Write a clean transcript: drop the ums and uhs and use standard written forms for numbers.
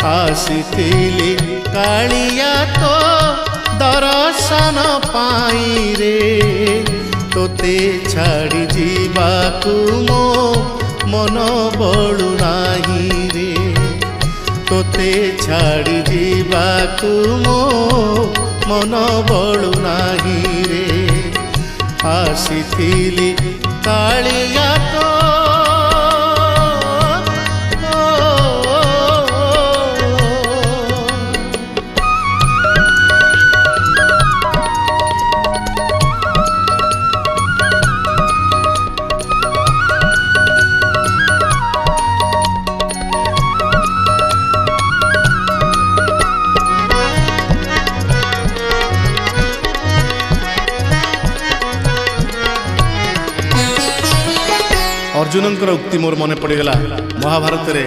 आसीथिली कालिया तो दर्शन पाई रे तोते छाड़ी जीवाकू मो मन बळु नाही रे तोते छाड़ी जीवाकू मो मन बळु नाही रे आसीथिली कालिया तो अर्जुन उक्ति मोर मन पड़गला महाभारत रे